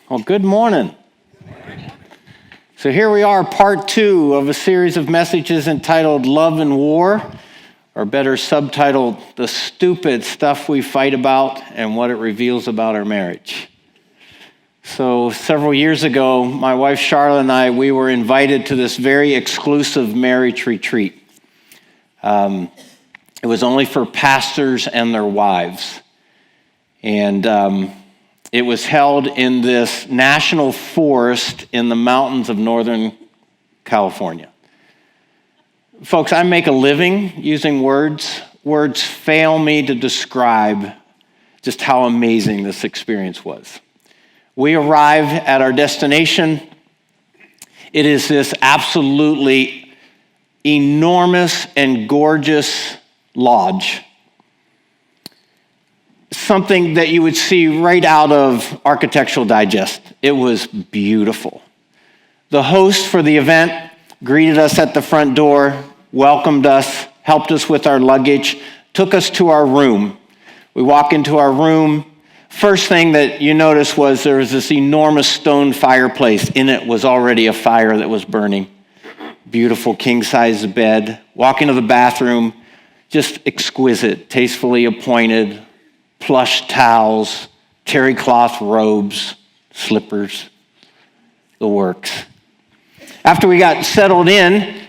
Well, good morning. So here we are, part 2 of a series of messages entitled Love and War, or better subtitled, The Stupid Stuff We Fight About and What It Reveals About Our Marriage. So several years ago, my wife Charlotte and I, we were invited to this very exclusive marriage retreat. It was only for pastors and their wives. And it was held in this national forest in the mountains of Northern California. Folks, I make a living using words. Words fail me to describe just how amazing this experience was. We arrived at our destination. It is this absolutely enormous and gorgeous lodge. Something that you would see right out of Architectural Digest. It was beautiful. The host for the event greeted us at the front door, welcomed us, helped us with our luggage, took us to our room. We walk into our room. First thing that you notice was there was this enormous stone fireplace. In it was already a fire that was burning. Beautiful king-size bed. Walk into the bathroom, just exquisite, tastefully appointed, plush towels, terry cloth robes, slippers, the works. After we got settled in,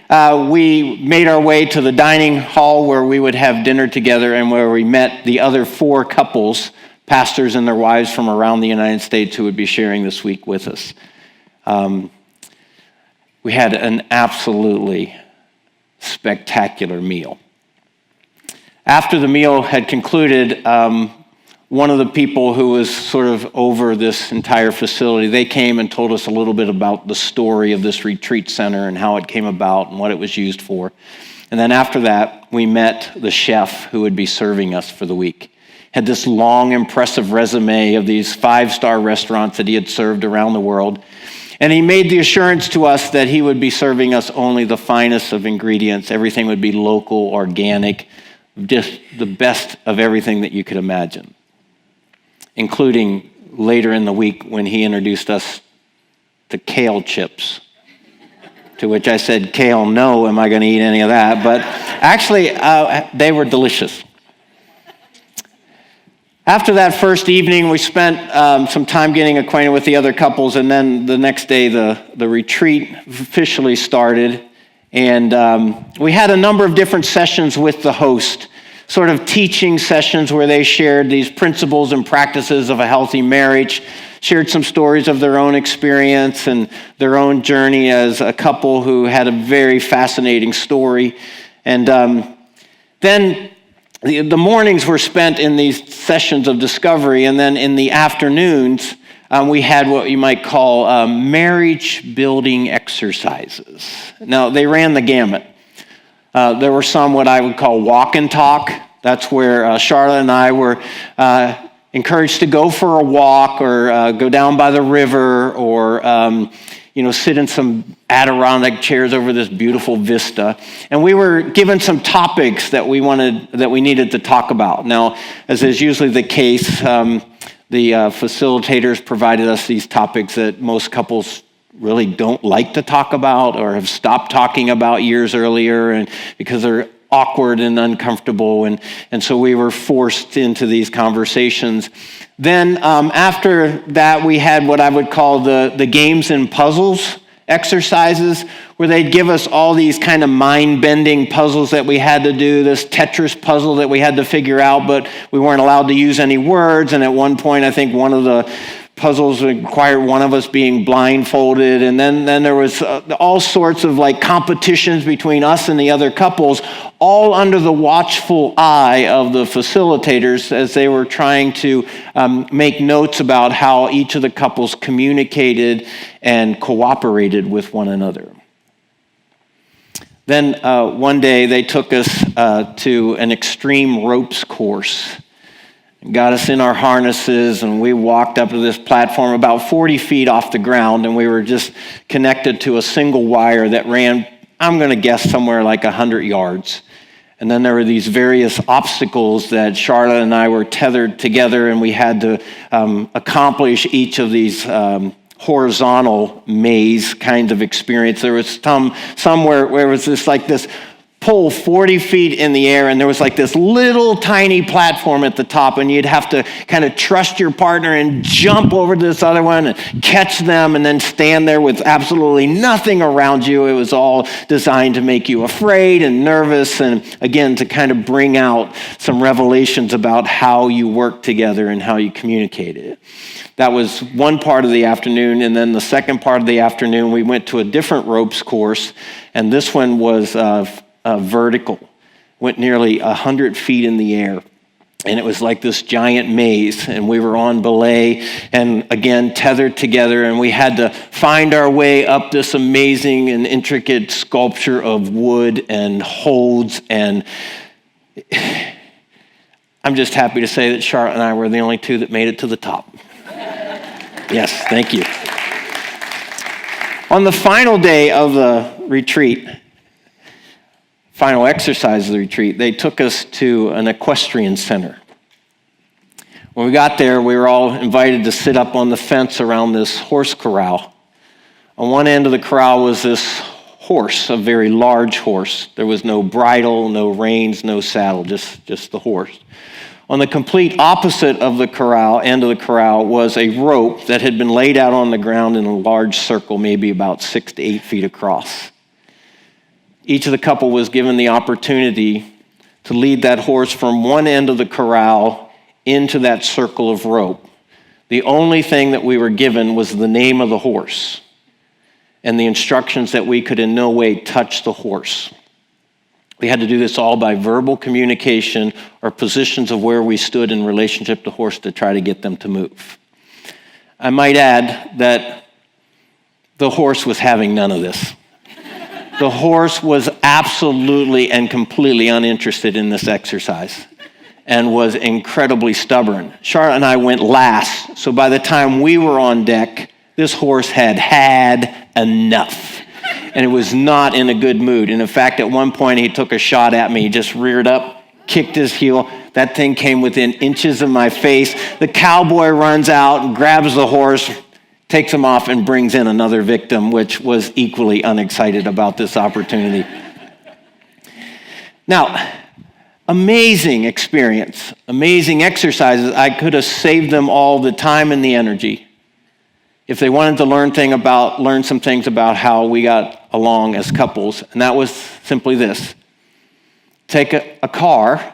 we made our way to the dining hall where we would have dinner together and where we met the other 4 couples, pastors and their wives from around the United States who would be sharing this week with us. We had an absolutely spectacular meal. After the meal had concluded, one of the people who was sort of over this entire facility, they came and told us a little bit about the story of this retreat center and how it came about and what it was used for. And then after that, we met the chef who would be serving us for the week. Had this long, impressive resume of these 5-star restaurants that he had served around the world. And he made the assurance to us that he would be serving us only the finest of ingredients. Everything would be local, organic, just the best of everything that you could imagine, including later in the week when he introduced us to kale chips, to which I said, kale, no, am I going to eat any of that? But actually, they were delicious. After that first evening, we spent some time getting acquainted with the other couples, and then the next day, the retreat officially started. And we had a number of different sessions with the host, sort of teaching sessions where they shared these principles and practices of a healthy marriage, shared some stories of their own experience and their own journey as a couple who had a very fascinating story. And then the mornings were spent in these sessions of discovery, and then in the afternoons, we had what you might call marriage-building exercises. Now, they ran the gamut. There were some what I would call walk and talk. That's where Charlotte and I were encouraged to go for a walk or go down by the river or sit in some Adirondack chairs over this beautiful vista. And we were given some topics that we needed to talk about. Now, as is usually the case, the facilitators provided us these topics that most couples really don't like to talk about or have stopped talking about years earlier, and because they're awkward and uncomfortable, and so we were forced into these conversations. Then after that, we had what I would call the games and puzzles exercises, where they'd give us all these kind of mind-bending puzzles that we had to do, this Tetris puzzle that we had to figure out, but we weren't allowed to use any words. And at one point, I think one of the puzzles required one of us being blindfolded, and then there was all sorts of like competitions between us and the other couples, all under the watchful eye of the facilitators as they were trying to make notes about how each of the couples communicated and cooperated with one another. Then one day they took us to an extreme ropes course. Got us in our harnesses, and we walked up to this platform about 40 feet off the ground, and we were just connected to a single wire that ran, I'm going to guess, somewhere like 100 yards. And then there were these various obstacles that Charlotte and I were tethered together, and we had to accomplish each of these horizontal maze kind of experience. There was some where it was just like this pole 40 feet in the air, and there was like this little tiny platform at the top, and you'd have to kind of trust your partner and jump over to this other one and catch them and then stand there with absolutely nothing around you. It was all designed to make you afraid and nervous, and again, to kind of bring out some revelations about how you work together and how you communicated. That was one part of the afternoon, and then the second part of the afternoon, we went to a different ropes course, and this one was vertical, went nearly 100 feet in the air. And it was like this giant maze, and we were on belay and again tethered together, and we had to find our way up this amazing and intricate sculpture of wood and holds. And I'm just happy to say that Charlotte and I were the only two that made it to the top. Yes, thank you. On the final day of the retreat, final exercise of the retreat, they took us to an equestrian center. When we got there, we were all invited to sit up on the fence around this horse corral. On one end of the corral was this horse, a very large horse. There was no bridle, no reins, no saddle, just the horse. On the complete opposite of the end of the corral, was a rope that had been laid out on the ground in a large circle, maybe about 6 to 8 feet across. Each of the couple was given the opportunity to lead that horse from one end of the corral into that circle of rope. The only thing that we were given was the name of the horse and the instructions that we could in no way touch the horse. We had to do this all by verbal communication or positions of where we stood in relationship to the horse to try to get them to move. I might add that the horse was having none of this. The horse was absolutely and completely uninterested in this exercise and was incredibly stubborn. Charlotte and I went last, so by the time we were on deck, this horse had had enough, and it was not in a good mood. And in fact, at one point, he took a shot at me. He just reared up, kicked his heel. That thing came within inches of my face. The cowboy runs out and grabs the horse, takes him off, and brings in another victim, which was equally unexcited about this opportunity. Now, amazing experience, amazing exercises. I could have saved them all the time and the energy if they wanted to learn some things about how we got along as couples, and that was simply this. Take a car,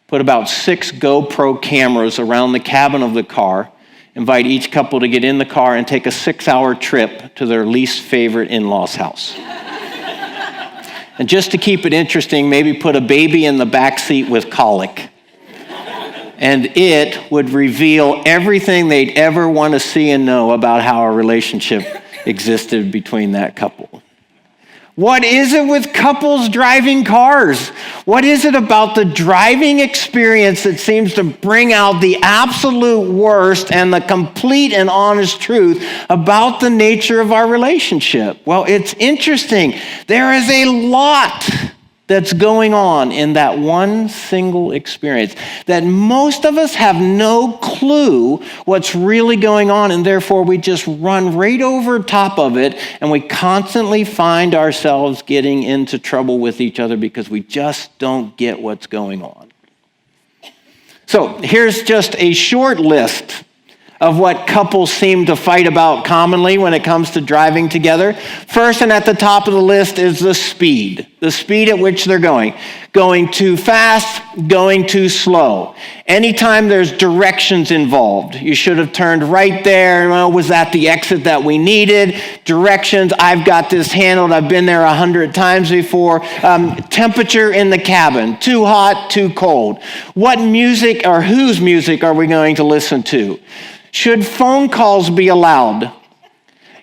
put about 6 GoPro cameras around the cabin of the car, invite each couple to get in the car and take a 6-hour trip to their least favorite in-law's house. And just to keep it interesting, maybe put a baby in the back seat with colic. And it would reveal everything they'd ever want to see and know about how a relationship existed between that couple. What is it with couples driving cars? What is it about the driving experience that seems to bring out the absolute worst and the complete and honest truth about the nature of our relationship? Well, it's interesting. There is a lot that's going on in that one single experience that most of us have no clue what's really going on, and therefore we just run right over top of it, and we constantly find ourselves getting into trouble with each other because we just don't get what's going on. So here's just a short list of what couples seem to fight about commonly when it comes to driving together. First, and at the top of the list, is the speed at which they're going. Going too fast, going too slow. Anytime there's directions involved, you should have turned right there. Well, was that the exit that we needed? Directions, I've got this handled. I've been there 100 times before. Temperature in the cabin, too hot, too cold. What music or whose music are we going to listen to? Should phone calls be allowed?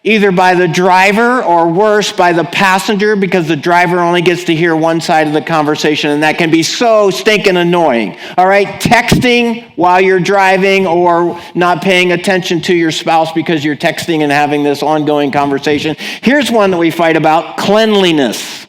Either by the driver or worse, by the passenger, because the driver only gets to hear one side of the conversation, and that can be so stinking annoying. All right, texting while you're driving or not paying attention to your spouse because you're texting and having this ongoing conversation. Here's one that we fight about: cleanliness.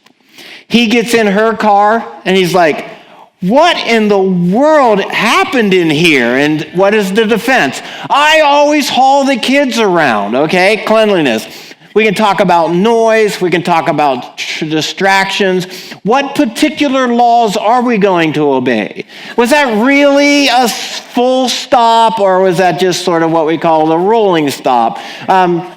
He gets in her car and he's like, what in the world happened in here? And what is the defense? I always haul the kids around, okay? Cleanliness. We can talk about noise. We can talk about distractions. What particular laws are we going to obey? Was that really a full stop, or was that just sort of what we call the rolling stop?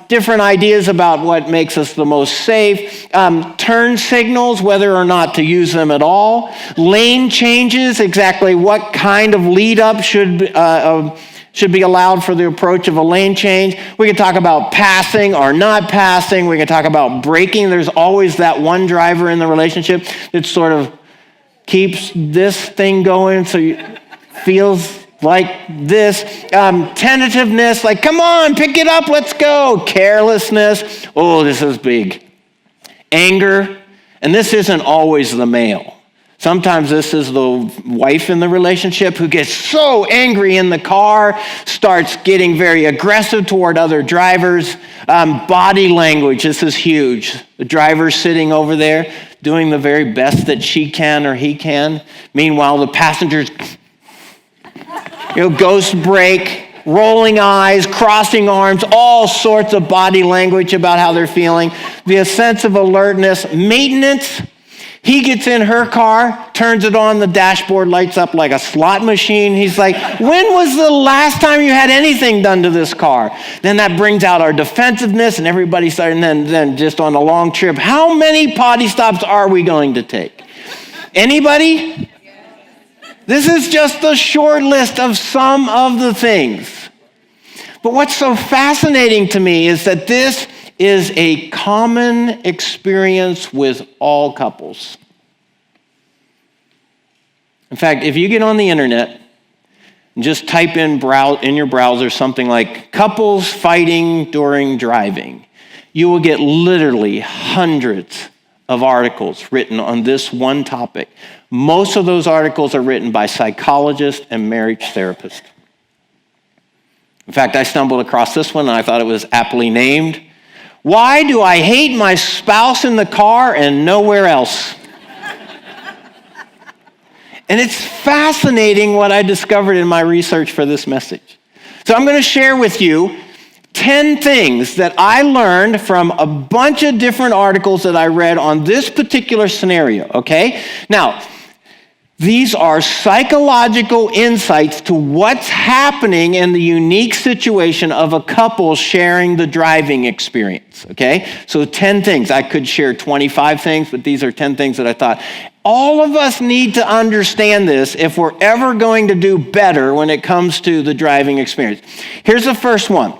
Different ideas about what makes us the most safe. Turn signals, whether or not to use them at all. Lane changes, exactly what kind of lead up should be allowed for the approach of a lane change. We can talk about passing or not passing. We can talk about braking. There's always that one driver in the relationship that sort of keeps this thing going, so it feels like this. Tentativeness, like, come on, pick it up, let's go. Carelessness, oh, this is big. Anger, and this isn't always the male. Sometimes this is the wife in the relationship who gets so angry in the car, starts getting very aggressive toward other drivers. Body language, this is huge. The driver's sitting over there doing the very best that she can or he can. Meanwhile, the passenger's, ghost brake, rolling eyes, crossing arms, all sorts of body language about how they're feeling. The sense of alertness, maintenance. He gets in her car, turns it on, the dashboard lights up like a slot machine. He's like, when was the last time you had anything done to this car? Then that brings out our defensiveness, and everybody started, and then just on a long trip, how many potty stops are we going to take? Anybody? This is just a short list of some of the things. But what's so fascinating to me is that this is a common experience with all couples. In fact, if you get on the internet and just type in your browser something like couples fighting during driving, you will get literally hundreds of articles written on this one topic. Most of those articles are written by psychologists and marriage therapists. In fact, I stumbled across this one and I thought it was aptly named, "Why do I hate my spouse in the car and nowhere else?" And it's fascinating what I discovered in my research for this message. So I'm going to share with you 10 things that I learned from a bunch of different articles that I read on this particular scenario, okay? Now, these are psychological insights to what's happening in the unique situation of a couple sharing the driving experience, okay? So 10 things. I could share 25 things, but these are 10 things that I thought. All of us need to understand this if we're ever going to do better when it comes to the driving experience. Here's the first one.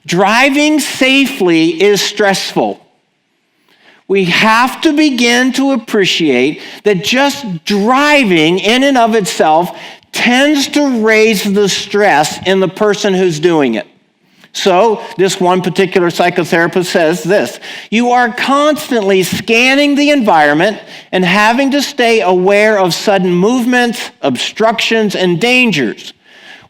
Driving safely is stressful. We have to begin to appreciate that just driving in and of itself tends to raise the stress in the person who's doing it. So this one particular psychotherapist says this: you are constantly scanning the environment and having to stay aware of sudden movements, obstructions, and dangers.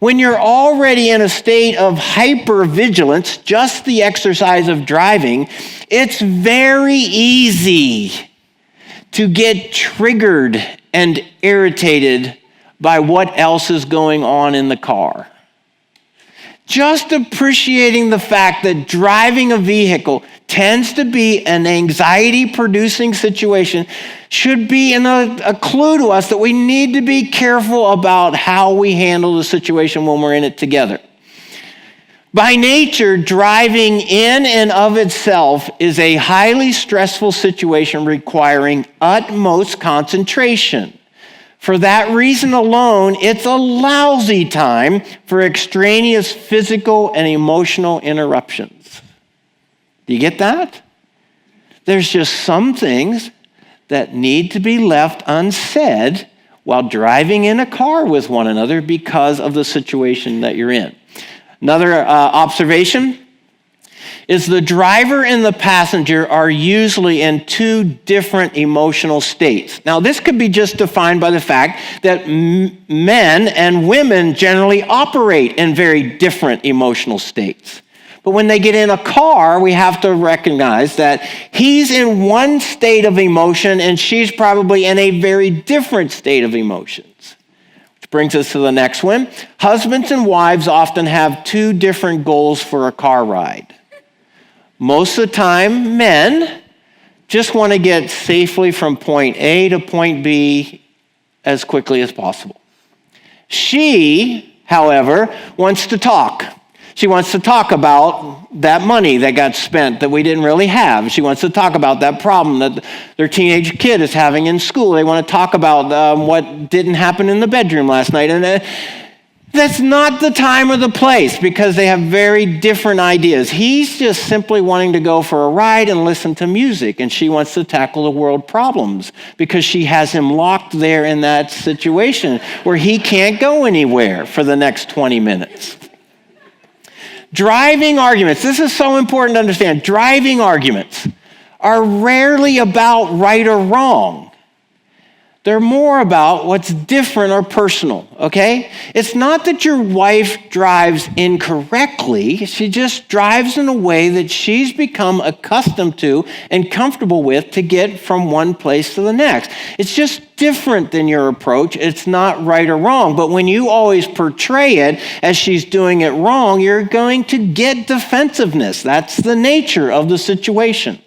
When you're already in a state of hypervigilance, just the exercise of driving, it's very easy to get triggered and irritated by what else is going on in the car. Just appreciating the fact that driving a vehicle tends to be an anxiety-producing situation should be a clue to us that we need to be careful about how we handle the situation when we're in it together. By nature, driving in and of itself is a highly stressful situation requiring utmost concentration. For that reason alone, it's a lousy time for extraneous physical and emotional interruptions. Do you get that? There's just some things that need to be left unsaid while driving in a car with one another because of the situation that you're in. Another observation is the driver and the passenger are usually in two different emotional states. Now, this could be just defined by the fact that men and women generally operate in very different emotional states. But when they get in a car, we have to recognize that he's in one state of emotion and she's probably in a very different state of emotions. Which brings us to the next one. Husbands and wives often have two different goals for a car ride. Most of the time, men just want to get safely from point A to point B as quickly as possible. She, however, wants to talk. She wants to talk about that money that got spent that we didn't really have. She wants to talk about that problem that their teenage kid is having in school. They want to talk about what didn't happen in the bedroom last night. And that's not the time or the place because they have very different ideas. He's just simply wanting to go for a ride and listen to music, and she wants to tackle the world problems because she has him locked there in that situation where he can't go anywhere for the next 20 minutes. Driving arguments, this is so important to understand. Driving arguments are rarely about right or wrong. They're more about what's different or personal, okay? It's not that your wife drives incorrectly. She just drives in a way that she's become accustomed to and comfortable with to get from one place to the next. It's just different than your approach. It's not right or wrong. But when you always portray it as she's doing it wrong, you're going to get defensiveness. That's the nature of the situation.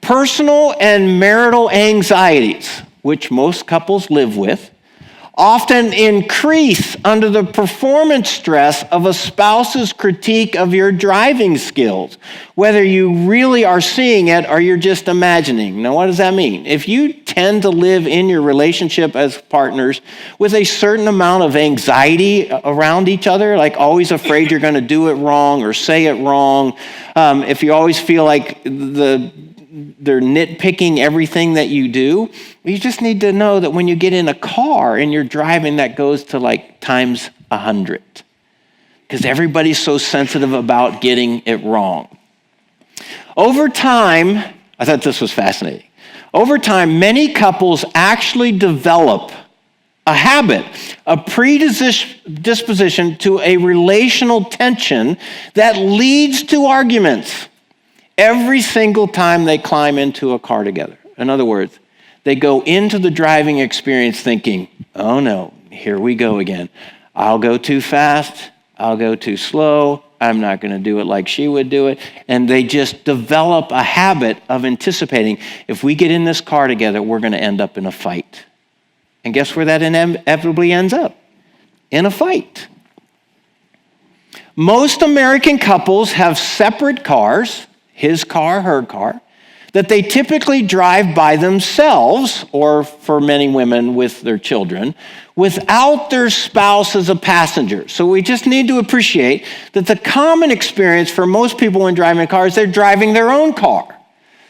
Personal and marital anxieties, which most couples live with, often increase under the performance stress of a spouse's critique of your driving skills, whether you really are seeing it or you're just imagining. Now, what does that mean? If you tend to live in your relationship as partners with a certain amount of anxiety around each other, like always afraid you're going to do it wrong or say it wrong, if you always feel like they're nitpicking everything that you do, you just need to know that when you get in a car and you're driving, that goes to like times 100. Because everybody's so sensitive about getting it wrong. Over time, I thought this was fascinating. Over time, many couples actually develop a habit, a predisposition to a relational tension that leads to arguments every single time they climb into a car together. In other words, they go into the driving experience thinking, oh no, here we go again. I'll go too fast. I'll go too slow. I'm not going to do it like she would do it. And they just develop a habit of anticipating, if we get in this car together, we're going to end up in a fight. And guess where that inevitably ends up? In a fight. Most American couples have separate cars, his car, her car, that they typically drive by themselves, or for many women with their children, without their spouse as a passenger. So we just need to appreciate that the common experience for most people when driving a car is they're driving their own car.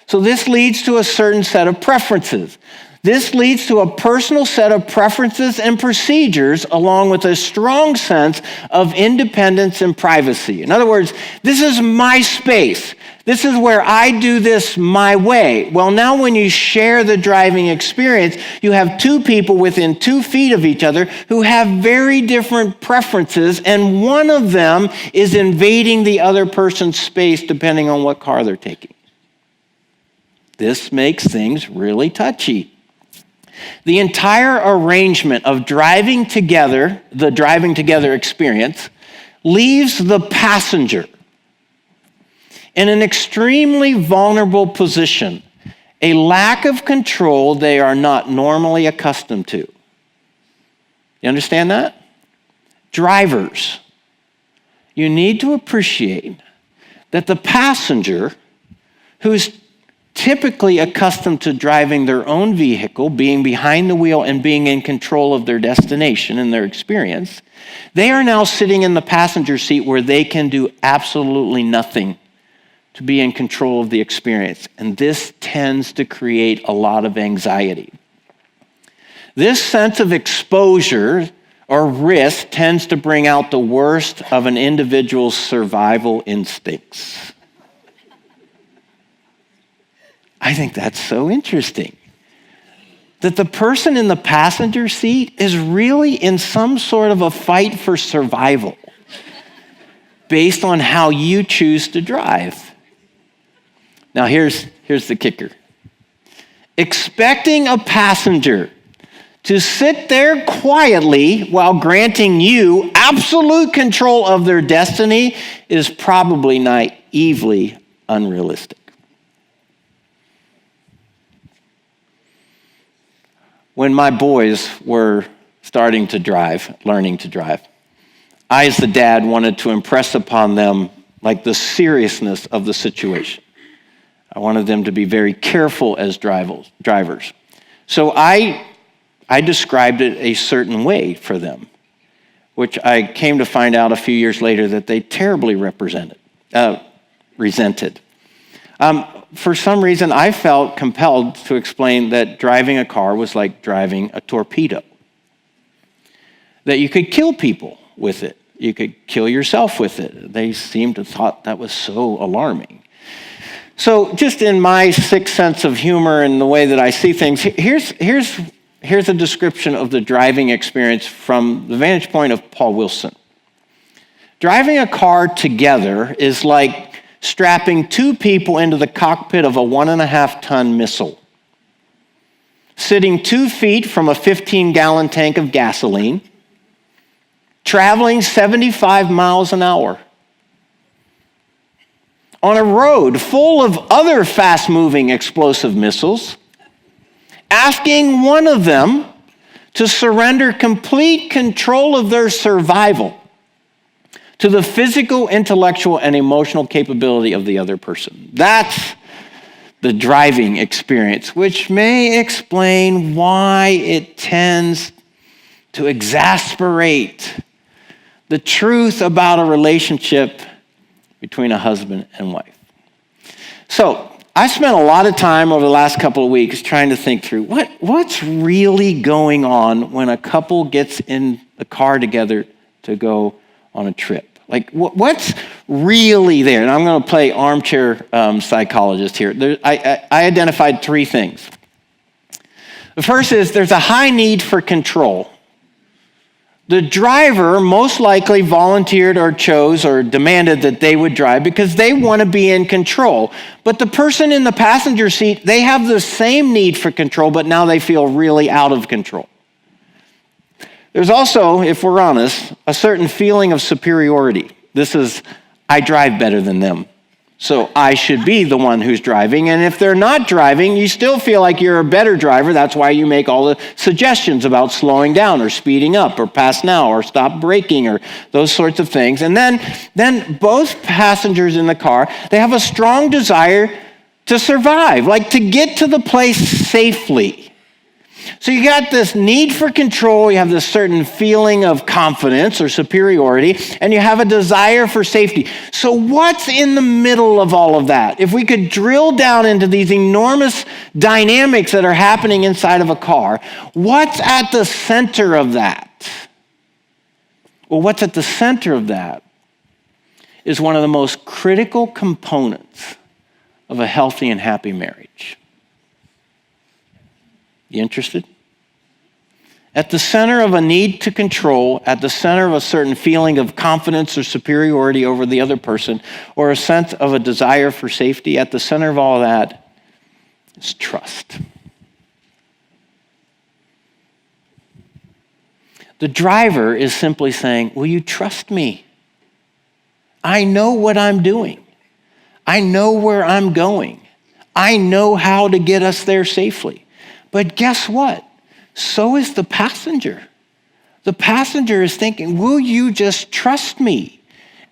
So this leads to a certain set of preferences. This leads to a personal set of preferences and procedures along with a strong sense of independence and privacy. In other words, this is my space. This is where I do this my way. Well, now when you share the driving experience, you have two people within 2 feet of each other who have very different preferences, and one of them is invading the other person's space depending on what car they're taking. This makes things really touchy. The entire arrangement of driving together, the driving together experience, leaves the passenger in an extremely vulnerable position, a lack of control they are not normally accustomed to. You understand that? Drivers, you need to appreciate that the passenger, who's typically accustomed to driving their own vehicle, being behind the wheel and being in control of their destination and their experience, they are now sitting in the passenger seat where they can do absolutely nothing to be in control of the experience. And this tends to create a lot of anxiety. This sense of exposure or risk tends to bring out the worst of an individual's survival instincts. I think that's so interesting. That the person in the passenger seat is really in some sort of a fight for survival based on how you choose to drive. Now here's the kicker. Expecting a passenger to sit there quietly while granting you absolute control of their destiny is probably naively unrealistic. When my boys were starting to drive, learning to drive, I, as the dad, wanted to impress upon them like the seriousness of the situation. I wanted them to be very careful as drivers. So I described it a certain way for them, which I came to find out a few years later that they terribly resented. For some reason, I felt compelled to explain that driving a car was like driving a torpedo. That you could kill people with it. You could kill yourself with it. They seemed to thought that was so alarming. So just in my sixth sense of humor and the way that I see things, here's a description of the driving experience from the vantage point of Paul Wilson. Driving a car together is like strapping two people into the cockpit of a 1.5-ton missile, sitting 2 feet from a 15-gallon tank of gasoline, traveling 75 miles an hour on a road full of other fast-moving explosive missiles, asking one of them to surrender complete control of their survival to the physical, intellectual, and emotional capability of the other person. That's the driving experience, which may explain why it tends to exasperate the truth about a relationship between a husband and wife. So I spent a lot of time over the last couple of weeks trying to think through what's really going on when a couple gets in a car together to go on a trip. Like, what's really there? And I'm going to play armchair psychologist here. I identified 3 things. The first is there's a high need for control. The driver most likely volunteered or chose or demanded that they would drive because they want to be in control. But the person in the passenger seat, they have the same need for control, but now they feel really out of control. There's also, if we're honest, a certain feeling of superiority. This is, I drive better than them, so I should be the one who's driving. And if they're not driving, you still feel like you're a better driver. That's why you make all the suggestions about slowing down or speeding up or pass now or stop braking or those sorts of things. And then both passengers in the car, they have a strong desire to survive, like to get to the place safely. So you got this need for control, you have this certain feeling of confidence or superiority, and you have a desire for safety. So what's in the middle of all of that? If we could drill down into these enormous dynamics that are happening inside of a car, what's at the center of that? Well, what's at the center of that is one of the most critical components of a healthy and happy marriage. You interested? At the center of a need to control, at the center of a certain feeling of confidence or superiority over the other person, or a sense of a desire for safety, at the center of all of that is trust. The driver is simply saying, will you trust me? I know what I'm doing. I know where I'm going. I know how to get us there safely. But guess what? So is the passenger. The passenger is thinking, will you just trust me?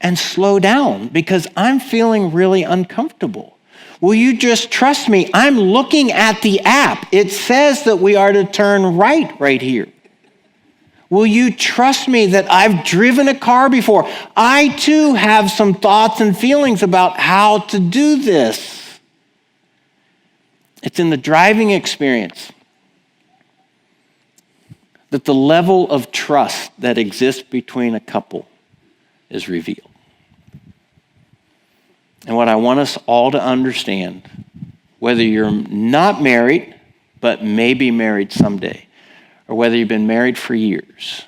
and slow down because I'm feeling really uncomfortable. Will you just trust me? I'm looking at the app. It says that we are to turn right here. Will you trust me that I've driven a car before? I too have some thoughts and feelings about how to do this. It's in the driving experience that the level of trust that exists between a couple is revealed. And what I want us all to understand, whether you're not married, but maybe married someday, or whether you've been married for years,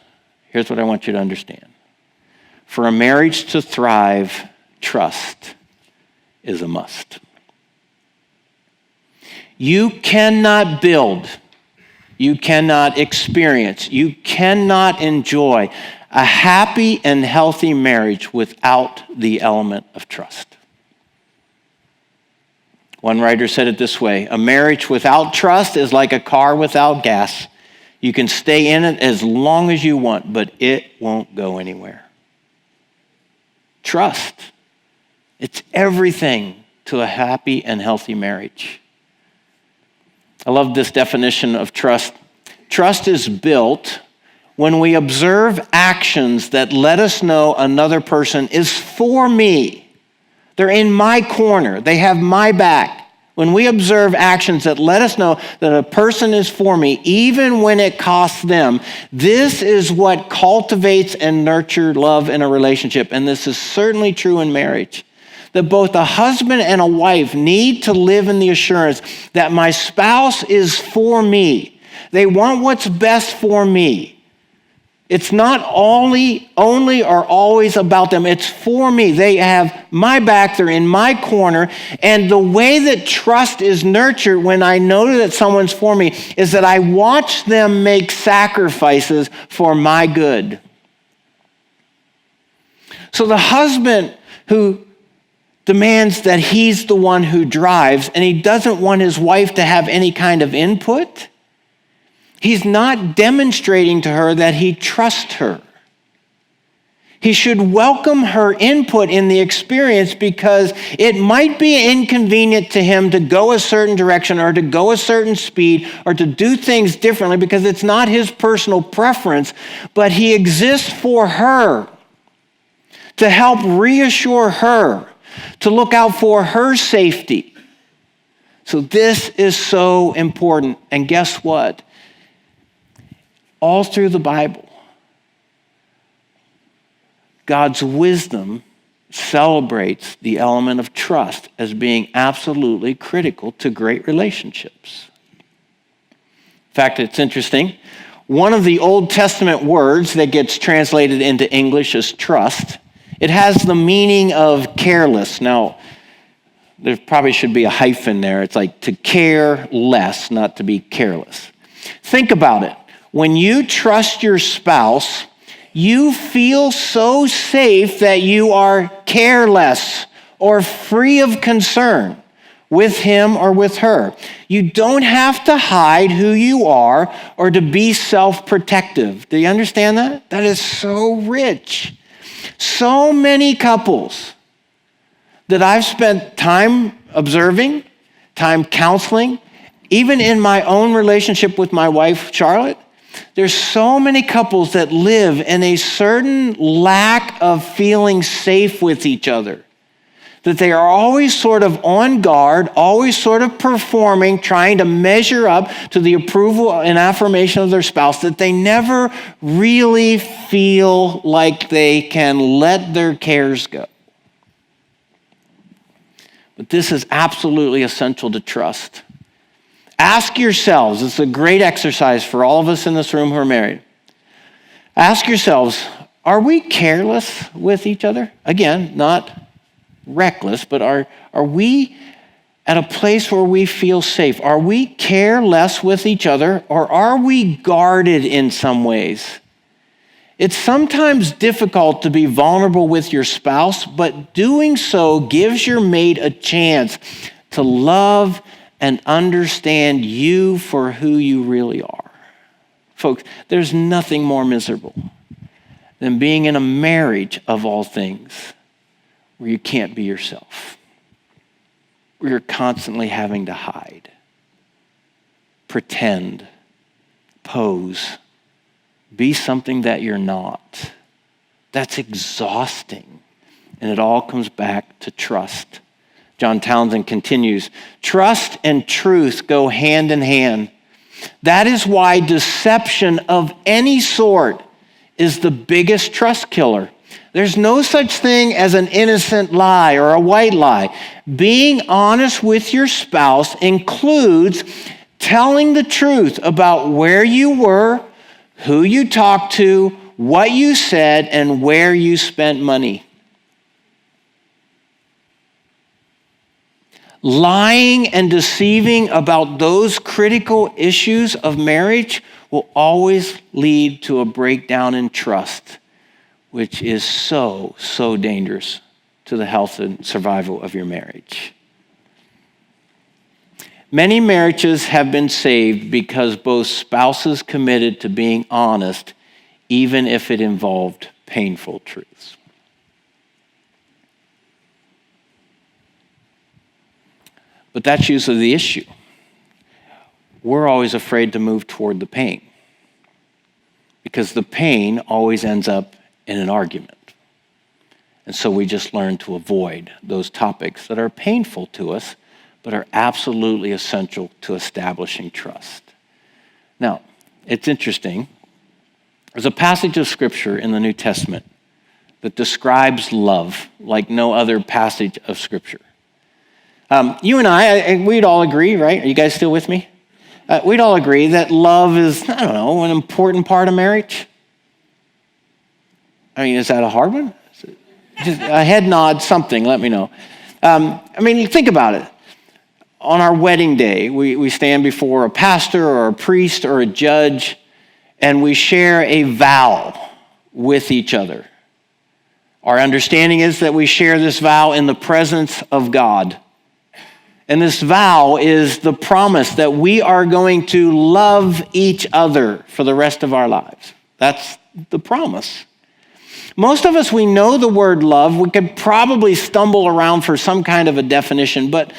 here's what I want you to understand. For a marriage to thrive, trust is a must. You cannot build, you cannot experience, you cannot enjoy a happy and healthy marriage without the element of trust. One writer said it this way: a marriage without trust is like a car without gas. You can stay in it as long as you want, but it won't go anywhere. Trust. It's everything to a happy and healthy marriage. I love this definition of trust. Trust is built when we observe actions that let us know another person is for me. They're in my corner. They have my back. When we observe actions that let us know that a person is for me, even when it costs them, this is what cultivates and nurtures love in a relationship. And this is certainly true in marriage. That both a husband and a wife need to live in the assurance that my spouse is for me. They want what's best for me. It's not only or always about them. It's for me. They have my back. They're in my corner. And the way that trust is nurtured when I know that someone's for me is that I watch them make sacrifices for my good. So the husband who demands that he's the one who drives and he doesn't want his wife to have any kind of input, he's not demonstrating to her that he trusts her. He should welcome her input in the experience because it might be inconvenient to him to go a certain direction or to go a certain speed or to do things differently because it's not his personal preference, but he exists for her, to help reassure her, to look out for her safety. So this is so important. And guess what? All through the Bible, God's wisdom celebrates the element of trust as being absolutely critical to great relationships. In fact, it's interesting. One of the Old Testament words that gets translated into English as trust, it has the meaning of careless. Now, there probably should be a hyphen there. It's like to care less, not to be careless. Think about it. When you trust your spouse, you feel so safe that you are careless or free of concern with him or with her. You don't have to hide who you are or to be self-protective. Do you understand that? That is so rich. So many couples that I've spent time observing, time counseling, even in my own relationship with my wife, Charlotte, there's so many couples that live in a certain lack of feeling safe with each other, that they are always sort of on guard, always sort of performing, trying to measure up to the approval and affirmation of their spouse, that they never really feel like they can let their cares go. But this is absolutely essential to trust. Ask yourselves, it's a great exercise for all of us in this room who are married. Ask yourselves, are we careless with each other? Again, not reckless, but are we at a place where we feel safe? Are we careless with each other, or are we guarded in some ways? It's sometimes difficult to be vulnerable with your spouse, but doing so gives your mate a chance to love and understand you for who you really are. Folks, there's nothing more miserable than being in a marriage, of all things, where you can't be yourself, where you're constantly having to hide, pretend, pose, be something that you're not. That's exhausting. And it all comes back to trust. John Townsend continues, trust and truth go hand in hand. That is why deception of any sort is the biggest trust killer. There's no such thing as an innocent lie or a white lie. Being honest with your spouse includes telling the truth about where you were, who you talked to, what you said, and where you spent money. Lying and deceiving about those critical issues of marriage will always lead to a breakdown in trust, which is so dangerous to the health and survival of your marriage. Many marriages have been saved because both spouses committed to being honest, even if it involved painful truths. But that's usually the issue. We're always afraid to move toward the pain because the pain always ends up in an argument. And so we just learn to avoid those topics that are painful to us, but are absolutely essential to establishing trust. Now, it's interesting. There's a passage of Scripture in the New Testament that describes love like no other passage of Scripture. You and I, we'd all agree, right? Are you guys still with me? We'd all agree that love is, an important part of marriage. I mean, is that a hard one? Just a head nod, something, let me know. You think about it. On our wedding day, we stand before a pastor or a priest or a judge, and we share a vow with each other. Our understanding is that we share this vow in the presence of God. And this vow is the promise that we are going to love each other for the rest of our lives. That's the promise. Most of us, we know the word love. We could probably stumble around for some kind of a definition, but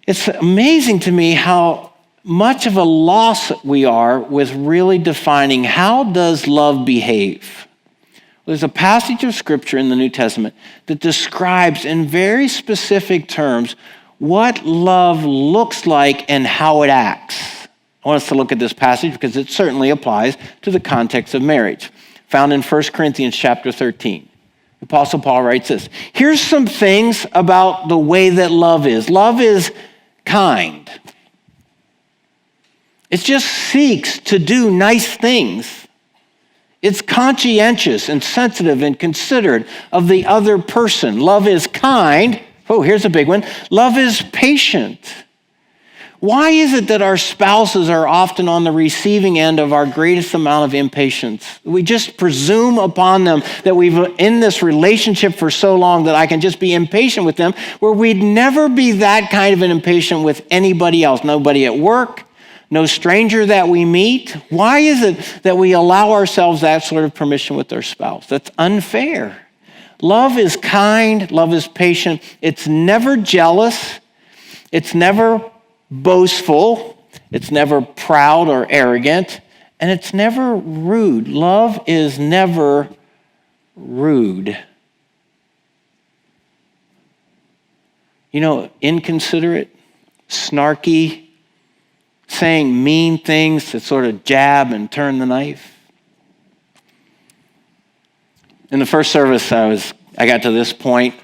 it's amazing to me how much of a loss we are with really defining how does love behave. There's a passage of Scripture in the New Testament that describes in very specific terms what love looks like and how it acts. I want us to look at this passage because it certainly applies to the context of marriage. Found in 1 Corinthians chapter 13. The Apostle Paul writes this. Here's some things about the way that love is. Love is kind. It just seeks to do nice things. It's conscientious and sensitive and considerate of the other person. Love is kind. Oh, here's a big one. Love is patient. Why is it that our spouses are often on the receiving end of our greatest amount of impatience? We just presume upon them that we've in this relationship for so long that I can just be impatient with them, where we'd never be that kind of an impatient with anybody else. Nobody at work, no stranger that we meet. Why is it that we allow ourselves that sort of permission with our spouse? That's unfair. Love is kind, love is patient. It's never jealous. It's never boastful. It's never proud or arrogant. And it's never rude. Love is never rude. Inconsiderate, snarky, saying mean things to sort of jab and turn the knife. In the first service, I got to this point,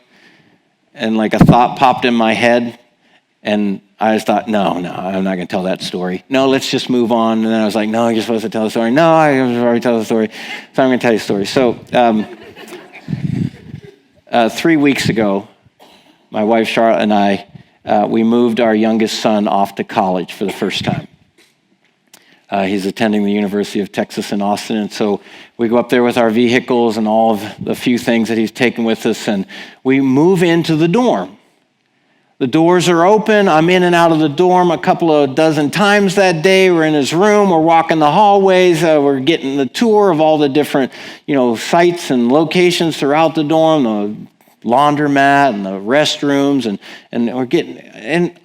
and like a thought popped in my head, and I just thought, no, I'm not going to tell that story. No, let's just move on. And then I was like, no, you're supposed to tell the story. No, I was already telling the story, so I'm going to tell you a story. So 3 weeks ago, my wife Charlotte and I, we moved our youngest son off to college for the first time. He's attending the University of Texas in Austin, and so we go up there with our vehicles and all of the few things that he's taken with us, and we move into the dorm. The doors are open. I'm in and out of the dorm a couple of dozen times that day. We're in his room. We're walking the hallways. We're getting the tour of all the different, sites and locations throughout the dorm. laundromat and the restrooms, and we're getting, and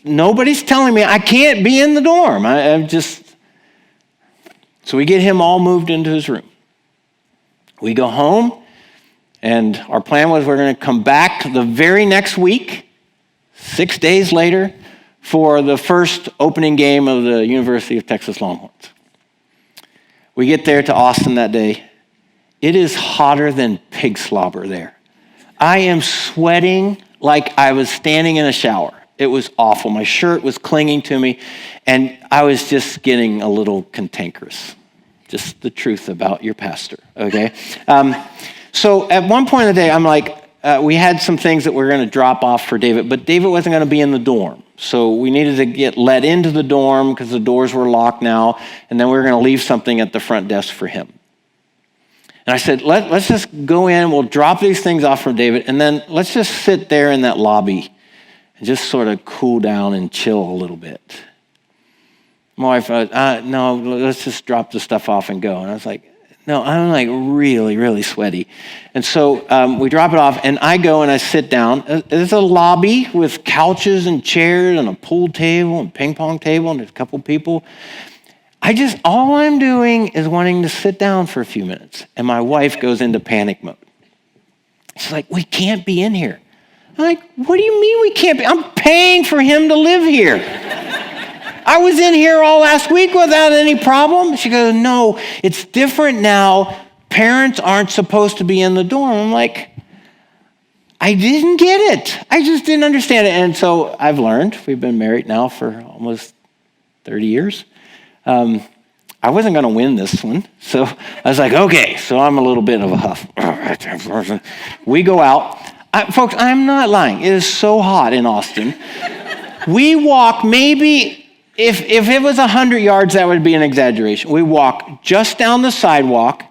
nobody's telling me I can't be in the dorm. So we get him all moved into his room. We go home, and our plan was we're going to come back the very next week, 6 days later, for the first opening game of the University of Texas Longhorns. We get there to Austin that day. It is hotter than pig slobber there. I am sweating like I was standing in a shower. It was awful. My shirt was clinging to me, and I was just getting a little cantankerous. Just the truth about your pastor, okay? So at one point in the day, I'm like, we had some things that we were going to drop off for David, but David wasn't going to be in the dorm. So we needed to get let into the dorm because the doors were locked now, and then we were going to leave something at the front desk for him. And I said, let's just go in, we'll drop these things off for David, and then let's just sit there in that lobby and just sort of cool down and chill a little bit. My wife, no, let's just drop the stuff off and go. And I was like, no, I'm like really, really sweaty. And so we drop it off, and I go and I sit down. There's a lobby with couches and chairs and a pool table and ping pong table, and there's a couple people. All I'm doing is wanting to sit down for a few minutes. And my wife goes into panic mode. She's like, we can't be in here. I'm like, what do you mean we can't be? I'm paying for him to live here. I was in here all last week without any problem. She goes, no, it's different now. Parents aren't supposed to be in the dorm. I'm like, I didn't get it. I just didn't understand it. And so I've learned, we've been married now for almost 30 years. I wasn't going to win this one. So I was like, okay, so I'm a little bit of a huff. We go out. Folks, I'm not lying. It is so hot in Austin. We walk maybe, if it was 100 yards, that would be an exaggeration. We walk just down the sidewalk.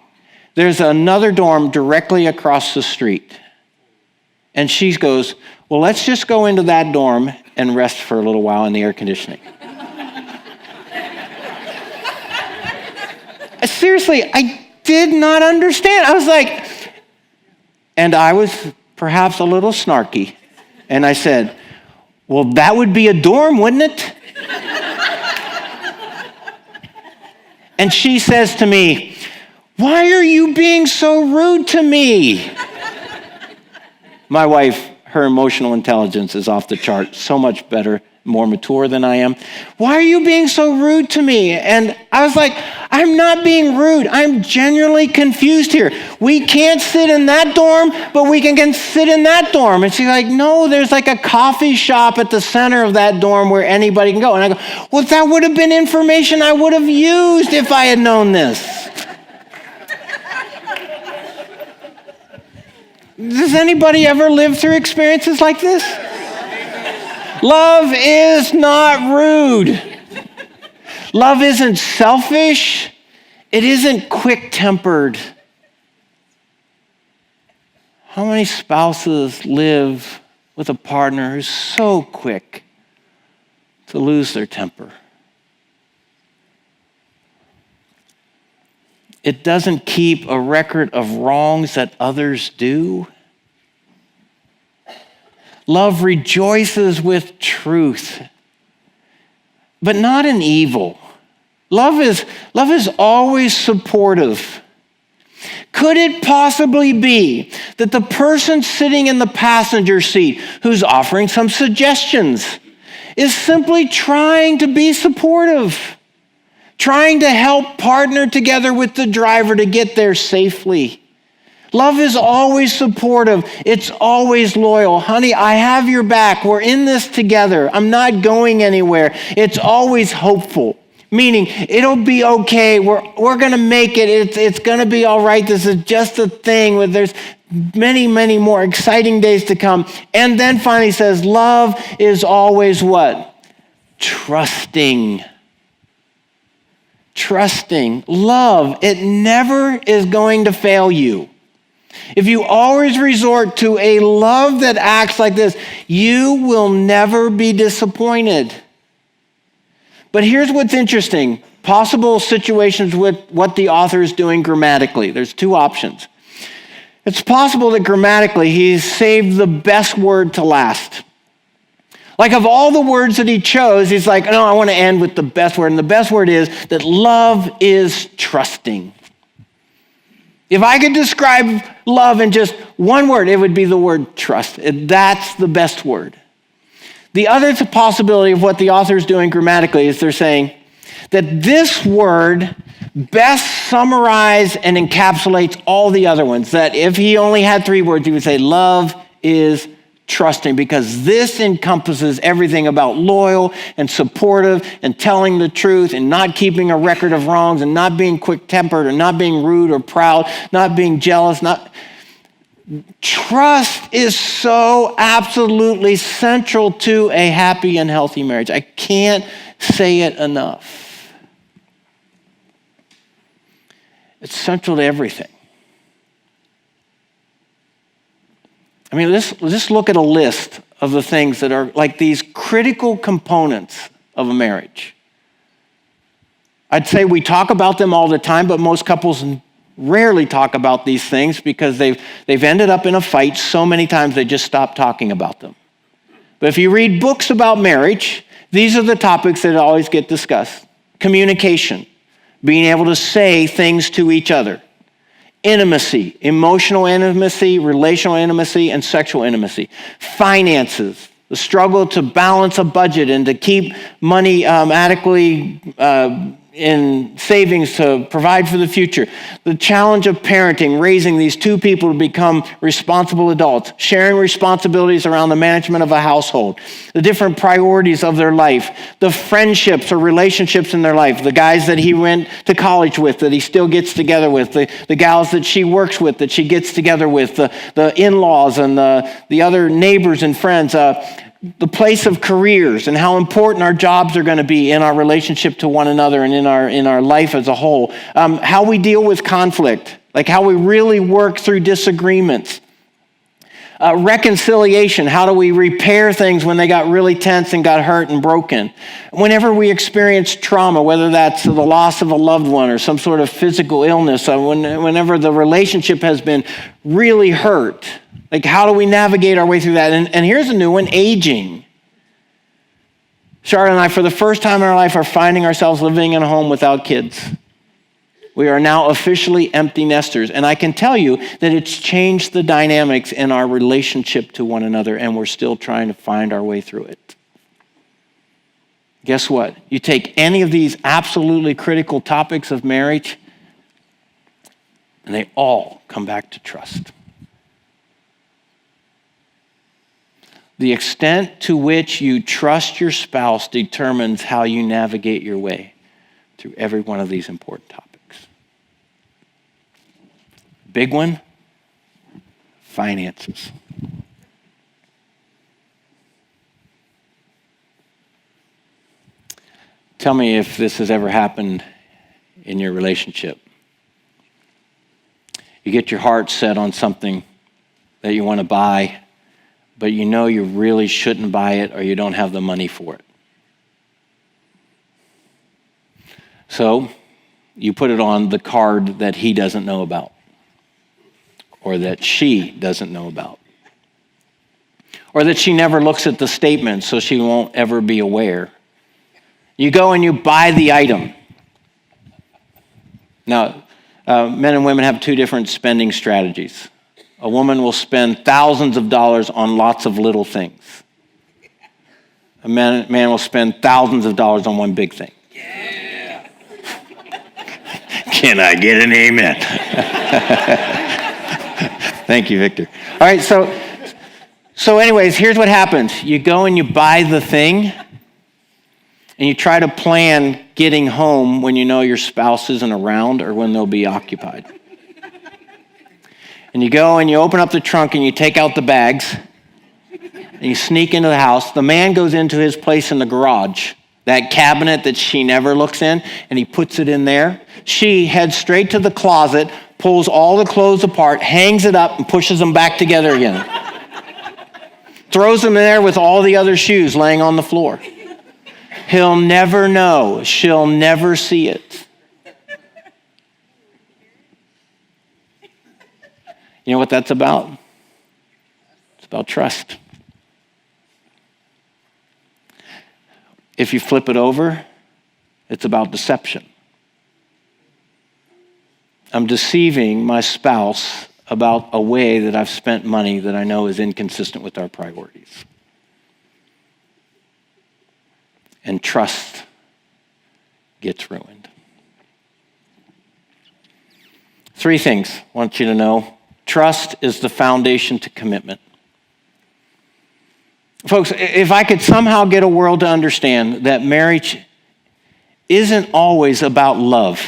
There's another dorm directly across the street. And she goes, well, let's just go into that dorm and rest for a little while in the air conditioning. Seriously, I did not understand. I was like, and I was perhaps a little snarky. And I said, well, that would be a dorm, wouldn't it? And she says to me, why are you being so rude to me? My wife, her emotional intelligence is off the chart, so much better, more mature than I am. Why are you being so rude to me? And I was like, I'm not being rude. I'm genuinely confused here. We can't sit in that dorm, but we can sit in that dorm. And she's like, no, there's like a coffee shop at the center of that dorm where anybody can go. And I go, well, that would have been information I would have used if I had known this. Does anybody ever live through experiences like this? Love is not rude. Love isn't selfish. It isn't quick-tempered. How many spouses live with a partner who's so quick to lose their temper? It doesn't keep a record of wrongs that others do. Love rejoices with truth, but not in evil. Love is always supportive. Could it possibly be that the person sitting in the passenger seat who's offering some suggestions is simply trying to be supportive, trying to help partner together with the driver to get there safely? Love is always supportive. It's always loyal. Honey, I have your back. We're in this together. I'm not going anywhere. It's always hopeful, meaning it'll be okay. We're going to make it. It's going to be all right. This is just a thing. There's many, many more exciting days to come. And then finally says, love is always what? Trusting. Trusting. Love, it never is going to fail you. If you always resort to a love that acts like this, you will never be disappointed. But here's what's interesting. Possible situations with what the author is doing grammatically. There's two options. It's possible that grammatically he's saved the best word to last. Like of all the words that he chose, he's like, no, I want to end with the best word. And the best word is that love is trusting. If I could describe love in just one word, it would be the word trust. That's the best word. The other possibility of what the author is doing grammatically is they're saying that this word best summarizes and encapsulates all the other ones. That if he only had 3 words, he would say love is trusting, because this encompasses everything about loyal and supportive and telling the truth and not keeping a record of wrongs and not being quick-tempered or not being rude or proud, not being jealous. Trust is so absolutely central to a happy and healthy marriage. I can't say it enough. It's central to everything. I mean, let's just look at a list of the things that are like these critical components of a marriage. I'd say we talk about them all the time, but most couples rarely talk about these things because they've ended up in a fight so many times they just stop talking about them. But if you read books about marriage, these are the topics that always get discussed. Communication, being able to say things to each other. Intimacy, emotional intimacy, relational intimacy, and sexual intimacy. Finances, the struggle to balance a budget and to keep money adequately in savings to provide for the future. The challenge of parenting, raising these 2 people to become responsible adults, sharing responsibilities around the management of a household, the different priorities of their life, the friendships or relationships in their life, the guys that he went to college with that he still gets together with, the gals that she works with that she gets together with, the in-laws and the other neighbors and friends, the place of careers and how important our jobs are going to be in our relationship to one another and in our life as a whole. How we deal with conflict, like how we really work through disagreements. Reconciliation, how do we repair things when they got really tense and got hurt and broken? Whenever we experience trauma, whether that's the loss of a loved one or some sort of physical illness, whenever the relationship has been really hurt, like how do we navigate our way through that? And here's a new one, aging. Charlotte and I, for the first time in our life, are finding ourselves living in a home without kids. We are now officially empty nesters. And I can tell you that it's changed the dynamics in our relationship to one another, and we're still trying to find our way through it. Guess what? You take any of these absolutely critical topics of marriage, and they all come back to trust. The extent to which you trust your spouse determines how you navigate your way through every one of these important topics. Big one, finances. Tell me if this has ever happened in your relationship. You get your heart set on something that you want to buy, but you know you really shouldn't buy it or you don't have the money for it. So you put it on the card that he doesn't know about or that she doesn't know about or that she never looks at the statement so she won't ever be aware. You go and you buy the item. Now, men and women have 2 different spending strategies. A woman will spend thousands of dollars on lots of little things. A man will spend thousands of dollars on one big thing. Yeah. Can I get an amen? Thank you, Victor. All right, so anyways, here's what happens. You go and you buy the thing, and you try to plan getting home when you know your spouse isn't around or when they'll be occupied. And you go and you open up the trunk and you take out the bags and you sneak into the house. The man goes into his place in the garage, that cabinet that she never looks in, and he puts it in there. She heads straight to the closet, pulls all the clothes apart, hangs it up, and pushes them back together again. Throws them in there with all the other shoes laying on the floor. He'll never know. She'll never see it. You know what that's about? It's about trust. If you flip it over, it's about deception. I'm deceiving my spouse about a way that I've spent money that I know is inconsistent with our priorities. And trust gets ruined. 3 things I want you to know. Trust is the foundation to commitment. Folks, if I could somehow get a world to understand that marriage isn't always about love.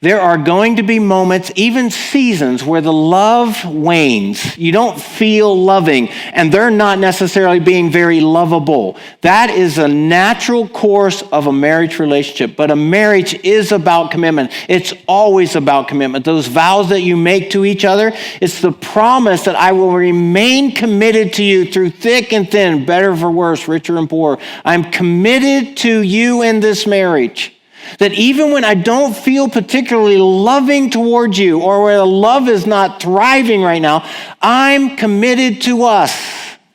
There are going to be moments, even seasons, where the love wanes. You don't feel loving, and they're not necessarily being very lovable. That is a natural course of a marriage relationship, but a marriage is about commitment. It's always about commitment. Those vows that you make to each other, it's the promise that I will remain committed to you through thick and thin, better for worse, richer and poorer. I'm committed to you in this marriage. That even when I don't feel particularly loving towards you, or where the love is not thriving right now, I'm committed to us.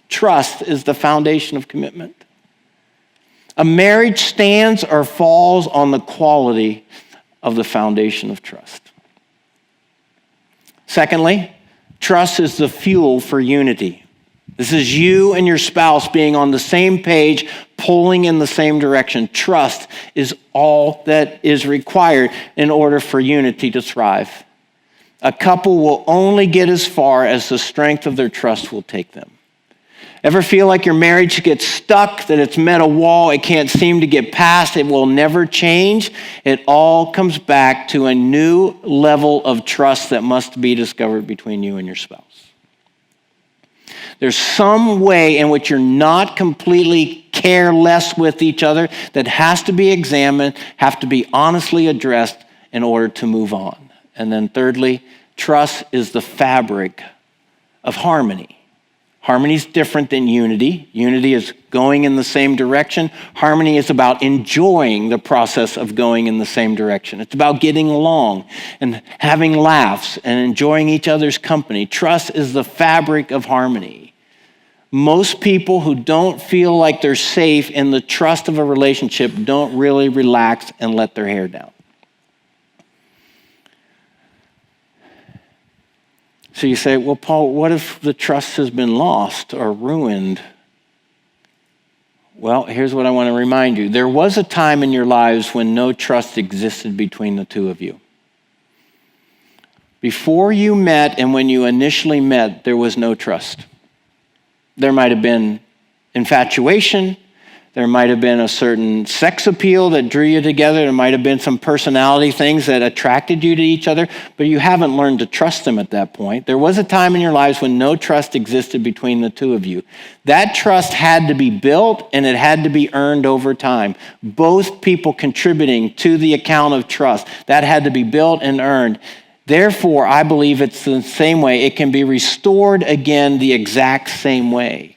Trust is the foundation of commitment. A marriage stands or falls on the quality of the foundation of trust. Secondly, trust is the fuel for unity. This is you and your spouse being on the same page, pulling in the same direction. Trust is all that is required in order for unity to thrive. A couple will only get as far as the strength of their trust will take them. Ever feel like your marriage gets stuck, that it's met a wall, it can't seem to get past, it will never change? It all comes back to a new level of trust that must be discovered between you and your spouse. There's some way in which you're not completely careless with each other that has to be examined, have to be honestly addressed in order to move on. And then thirdly, trust is the fabric of harmony. Harmony is different than unity. Unity is going in the same direction. Harmony is about enjoying the process of going in the same direction. It's about getting along and having laughs and enjoying each other's company. Trust is the fabric of harmony. Most people who don't feel like they're safe in the trust of a relationship don't really relax and let their hair down. So you say, well, Paul, what if the trust has been lost or ruined? Well, here's what I want to remind you. There was a time in your lives when no trust existed between the two of you. Before you met and when you initially met, there was no trust. There might have been infatuation. There might have been a certain sex appeal that drew you together. There might have been some personality things that attracted you to each other, but you haven't learned to trust them at that point. There was a time in your lives when no trust existed between the two of you. That trust had to be built and it had to be earned over time. Both people contributing to the account of trust. That had to be built and earned. Therefore, I believe it's the same way. It can be restored again the exact same way.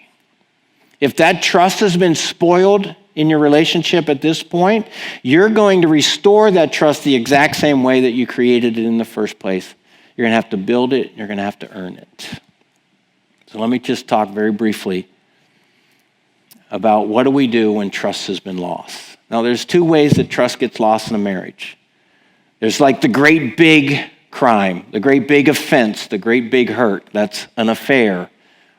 If that trust has been spoiled in your relationship at this point, you're going to restore that trust the exact same way that you created it in the first place. You're going to have to build it. You're going to have to earn it. So let me just talk very briefly about what do we do when trust has been lost. Now, there's 2 ways that trust gets lost in a marriage. There's like the great big crime, the great big offense, the great big hurt. That's an affair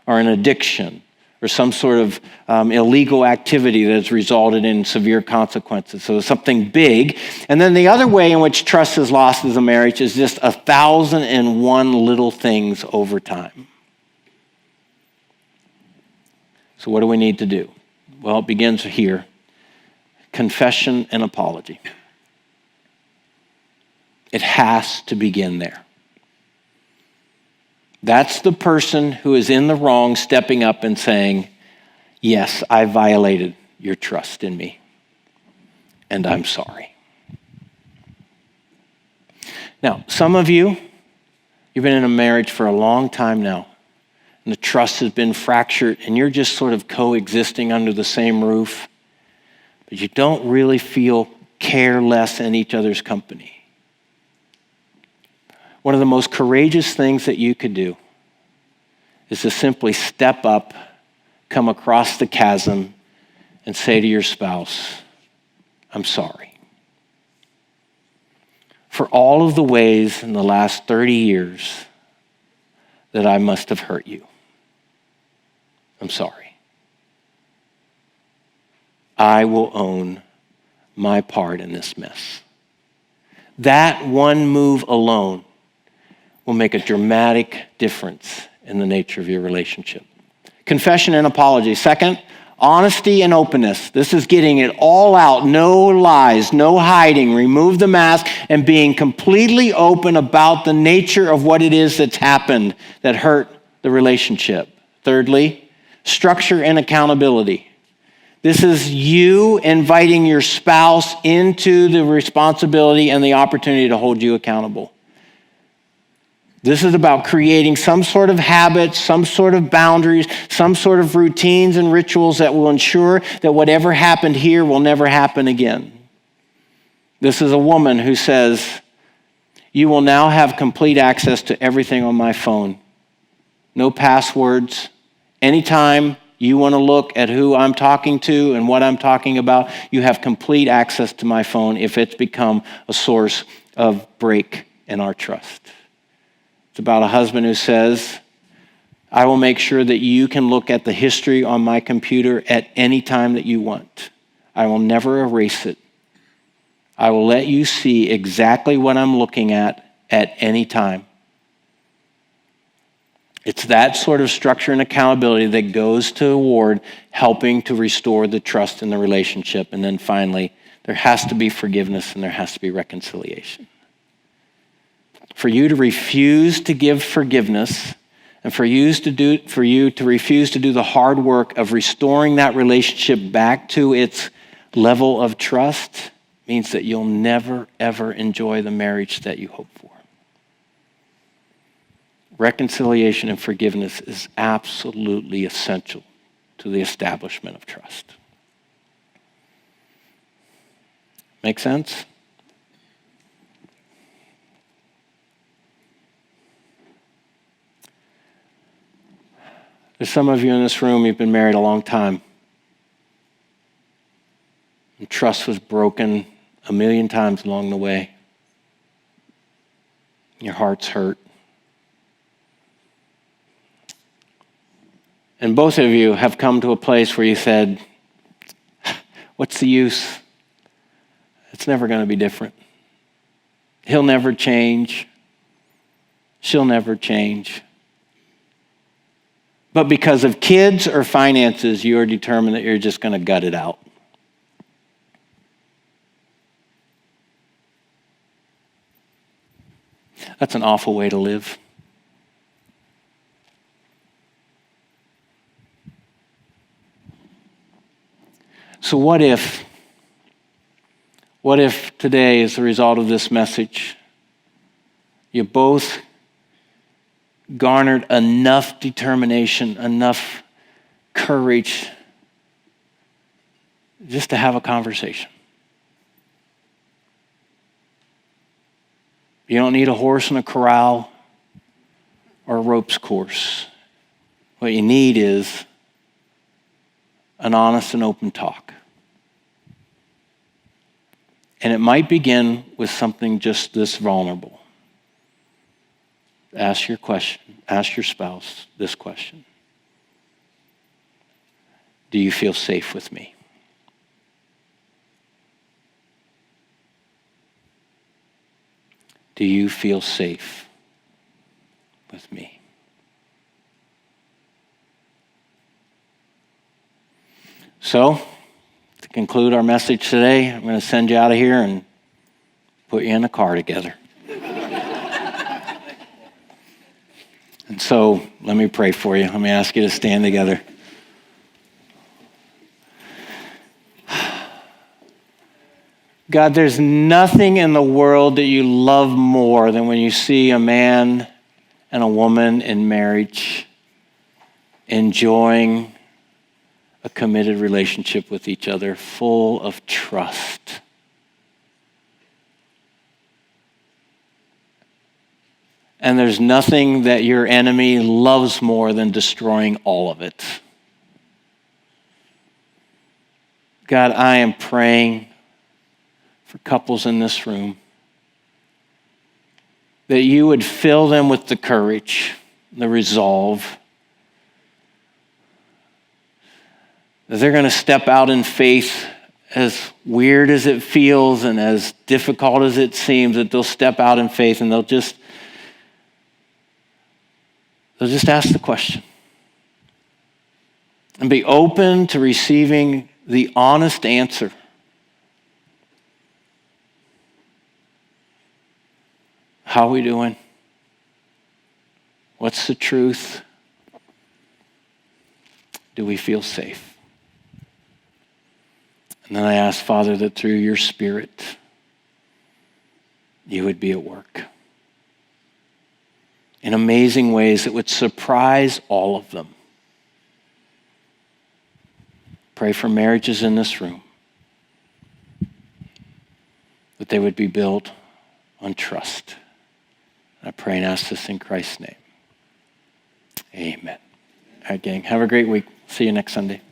or an addiction or some sort of illegal activity that has resulted in severe consequences. So something big. And then the other way in which trust is lost as a marriage is just 1,001 little things over time. So what do we need to do? Well, it begins here. Confession and apology. It has to begin there. That's the person who is in the wrong stepping up and saying, yes, I violated your trust in me, and I'm sorry. Now, some of you, you've been in a marriage for a long time now, and the trust has been fractured, and you're just sort of coexisting under the same roof, but you don't really feel careless in each other's company. One of the most courageous things that you could do is to simply step up, come across the chasm, and say to your spouse, I'm sorry. For all of the ways in the last 30 years that I must have hurt you. I'm sorry. I will own my part in this mess. That one move alone will make a dramatic difference in the nature of your relationship. Confession and apology. Second, honesty and openness. This is getting it all out. No lies, no hiding. Remove the mask and being completely open about the nature of what it is that's happened that hurt the relationship. Thirdly, structure and accountability. This is you inviting your spouse into the responsibility and the opportunity to hold you accountable. This is about creating some sort of habits, some sort of boundaries, some sort of routines and rituals that will ensure that whatever happened here will never happen again. This is a woman who says, you will now have complete access to everything on my phone. No passwords. Anytime you want to look at who I'm talking to and what I'm talking about, you have complete access to my phone if it's become a source of break in our trust. It's about a husband who says, I will make sure that you can look at the history on my computer at any time that you want. I will never erase it. I will let you see exactly what I'm looking at any time. It's that sort of structure and accountability that goes toward helping to restore the trust in the relationship. And then finally, there has to be forgiveness and there has to be reconciliation. For you to refuse to give forgiveness and for you to refuse to do the hard work of restoring that relationship back to its level of trust means that you'll never, ever enjoy the marriage that you hope for. Reconciliation and forgiveness is absolutely essential to the establishment of trust. Make sense? There's some of you in this room, you've been married a long time. And trust was broken a million times along the way. Your heart's hurt. And both of you have come to a place where you said, what's the use? It's never going to be different. He'll never change. She'll never change. But because of kids or finances, you are determined that you're just going to gut it out. That's an awful way to live. So what if today, as a result of this message, you both garnered enough determination, enough courage just to have a conversation? You don't need a horse in a corral or a ropes course. What you need is an honest and open talk. And it might begin with something just this vulnerable. Ask your spouse this question. Do you feel safe with me? Do you feel safe with me? So, to conclude our message today, I'm going to send you out of here and put you in a car together. And so, let me pray for you. Let me ask you to stand together. God, there's nothing in the world that you love more than when you see a man and a woman in marriage enjoying a committed relationship with each other, full of trust. And there's nothing that your enemy loves more than destroying all of it. God, I am praying for couples in this room that you would fill them with the courage, the resolve, that they're going to step out in faith, as weird as it feels and as difficult as it seems, that they'll step out in faith and they'll just ask the question and be open to receiving the honest answer. How are we doing? What's the truth? Do we feel safe? And then I ask, Father, that through your Spirit, you would be at work in amazing ways that would surprise all of them. Pray for marriages in this room, that they would be built on trust. I pray and ask this in Christ's name. Amen. All right, gang, have a great week. See you next Sunday.